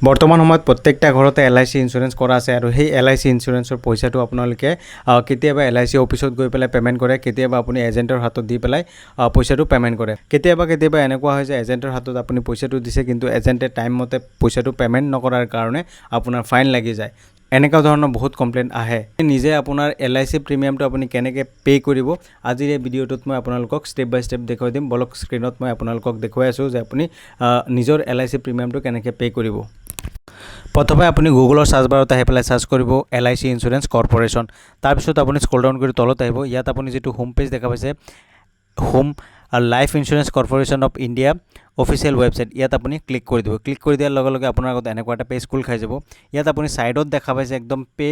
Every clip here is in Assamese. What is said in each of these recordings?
বৰ্তমান সময়ত প্ৰত্যেকটা ঘৰতে LIC ইঞ্চুৰেঞ্চ কৰা আছে আৰু সেই LIC ইঞ্চুৰেঞ্চৰ পইচাটো আপোনালোকে কেতিয়াবা LIC অফিচত গৈ পেলাই পেমেণ্ট কৰে, কেতিয়াবা আপুনি এজেণ্টৰ হাতত দি পেলাই পইচাটো পেমেণ্ট কৰে। কেতিয়াবা এনেকুৱা হয় যে এজেণ্টৰ হাতত আপুনি পইচাটো দিছে কিন্তু এজেণ্টে টাইম মতে পইচাটো পেমেণ্ট নকৰাৰ কাৰণে আপোনাৰ ফাইন লাগি যায়। এনেকুৱা ধৰণৰ বহুত কমপ্লেইন আহে। নিজে আপোনাৰ LIC প্ৰিমিয়ামটো আপুনি কেনেকৈ পে' কৰিব আজিৰ এই ভিডিঅ'টোত মই আপোনালোকক ষ্টেপ বাই ষ্টেপ দেখুৱাই দিম। বলক স্ক্ৰীণত মই আপোনালোকক দেখুৱাই আছোঁ যে আপুনি নিজৰ LIC প্ৰিমিয়ামটো কেনেকৈ পে' কৰিব। প্ৰথমে আপুনি গুগলৰ সাৰ্চ বাৰত আহি পেলাই সাৰ্চ কৰিব LIC ইঞ্চুৰেঞ্চ কৰ্পোৰেশ্যন। তাৰপিছত আপুনি স্ক্ৰল ডাউন কৰি তলত আহিব। ইয়াত আপুনি যিটো হোম পেজ দেখা পাইছে home life insurance corporation of India official website, ইয়াত আপুনি ক্লিক কৰি দিব। ক্লিক কৰি দিয়াৰ লগে লগে আপোনাৰ আগত এনেকুৱা এটা পেজ খোল খাই যাব। ইয়াত আপুনি ছাইডত দেখা পাইছে একদম পে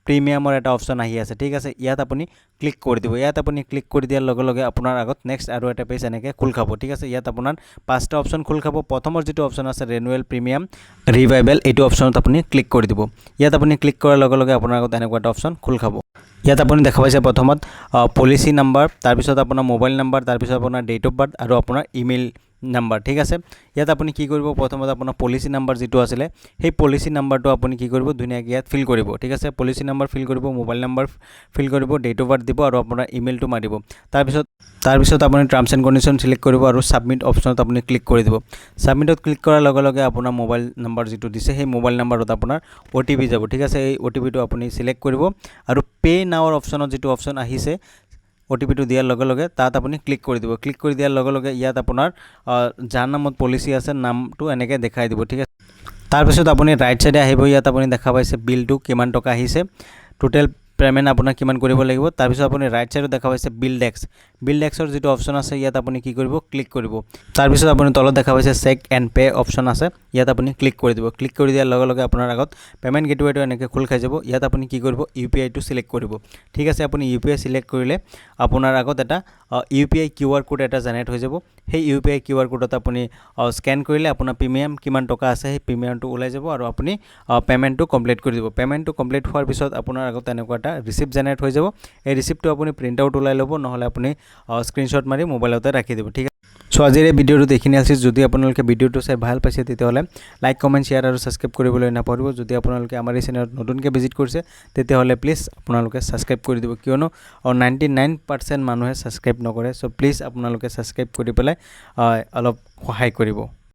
প্ৰিমিয়ামৰ এটা অপশ্যন আহি আছে, ঠিক আছে। ইয়াত আপুনি ক্লিক কৰি দিব। ইয়াত আপুনি ক্লিক কৰি দিয়াৰ লগে লগে আপোনাৰ আগত নেক্সট আৰু এটা পেজ এনেকৈ খোল খাব, ঠিক আছে। ইয়াত আপোনাৰ 5টা অপশ্যন খোল খাব। প্ৰথমৰ যিটো অপশ্যন আছে ৰেনুৱেল প্ৰিমিয়াম ৰিভাইভেল, এইটো অপশ্যনত আপুনি ক্লিক কৰি দিব। ইয়াত আপুনি ক্লিক কৰাৰ লগে লগে আপোনাৰ আগত এনেকুৱা এটা অপশ্যন খোল খাব। ইয়াত আপুনি দেখা পাইছে প্ৰথমত পলিচি নাম্বাৰ, তাৰপিছত আপোনাৰ মোবাইল নাম্বাৰ, তাৰপিছত আপোনাৰ ডেট অফ বাৰ্থ আৰু আপোনাৰ ইমেইল নাম্বাৰ, ঠিক আছে। ইয়াত আপুনি কি কৰিব, প্ৰথমতে আপোনাৰ পলিচি নাম্বাৰ যিটো আছিলে সেই পলিচি নাম্বাৰটো আপুনি কি কৰিব ধুনীয়াকৈ ইয়াত ফিল কৰিব, ঠিক আছে। পলিচি নাম্বাৰ ফিল কৰিব, মোবাইল নাম্বাৰ ফিল কৰিব, ডেট অফ বাৰ্থ দিব আৰু আপোনাৰ ইমেইলটো মাৰিব। তাৰপিছত আপুনি টাৰ্মছ এণ্ড কণ্ডিশ্যন চিলেক্ট কৰিব আৰু ছাবমিট অপশ্যনত আপুনি ক্লিক কৰি দিব। ছাবমিটত ক্লিক কৰাৰ লগে লগে আপোনাৰ মোবাইল নাম্বাৰ যিটো দিছে সেই মোবাইল নাম্বাৰত আপোনাৰ OTP যাব, ঠিক আছে। এই OTPটো আপুনি চিলেক্ট কৰিব আৰু পে নাওৰ অপশ্যনত যিটো অপশ্যন আহিছে OTPটো দিয়াৰ লগে লগে তাত আপুনি ক্লিক কৰি দিব। ক্লিক কৰি দিয়াৰ লগে লগে ইয়াত আপোনাৰ যাৰ নামত পলিচি আছে নামটো এনেকৈ দেখাই দিব, ঠিক আছে। তাৰপিছত আপুনি ৰাইট চাইডে আহিব। ইয়াত আপুনি দেখা পাইছে বিলটো কিমান টকা আহিছে, টোটেল পে'মেণ্ট আপোনাৰ কিমান কৰিব লাগিব। তাৰপিছত আপুনি ৰাইট চাইডত দেখা পাইছে বিল ডেস্কৰ যিটো অপশ্যন আছে ইয়াত আপুনি কি কৰিব ক্লিক কৰিব। তাৰপিছত আপুনি তলত দেখা পাইছে চেক এণ্ড পে অপশ্যন আছে, ইয়াত আপুনি ক্লিক কৰি দিব। ক্লিক কৰি দিয়াৰ লগে লগে আপোনাৰ আগত পে'মেণ্ট গেটৱেটো এনেকৈ খোল খাই যাব। ইয়াত আপুনি কি কৰিব UPIটো চিলেক্ট কৰিব, ঠিক আছে। আপুনি UPI চিলেক্ট কৰিলে আপোনাৰ আগত এটা UPI QR কোড এটা জেনেৰেট হৈ যাব। সেই UPI QR কোডত আপুনি স্কেন কৰিলে আপোনাৰ প্ৰিমিয়াম কিমান টকা আছে সেই প্ৰিমিয়ামটো ওলাই যাব আৰু আপুনি পে'মেণ্টটো কমপ্লিট কৰি দিব। পে'মেণ্টটো কমপ্লিট হোৱাৰ পিছত আপোনাৰ আগত এনেকুৱা এটা ৰিচিপ্ট জেনেৰেট হৈ যাব। এই ৰিচিপ্টটো আপুনি প্ৰিণ্ট আউট ওলাই ল'ব, নহ'লে আপুনি স্ক্ৰীনশ্বট মাৰি মোবাইলতে ৰাখি দিব, ঠিক আছে। চ' আজিৰ এই ভিডিঅ'টোত এইখিনি আছিল। যদি আপোনালোকে ভিডিঅ'টো চাই ভাল পাইছে তেতিয়াহ'লে লাইক, কমেণ্ট, শ্বেয়াৰ আৰু ছাবস্ক্ৰাইব কৰিবলৈ নাপাহৰিব। যদি আপোনালোকে আমাৰ এই চেনেলত নতুনকৈ ভিজিট কৰিছে তেতিয়াহ'লে প্লিজ আপোনালোকে ছাবস্ক্ৰাইব কৰি দিব, কিয়নো 99% মানুহে ছাবস্ক্ৰাইব নকৰে। চ' প্লিজ আপোনালোকে ছাবস্ক্ৰাইব কৰি পেলাই অলপ সহায় কৰিব।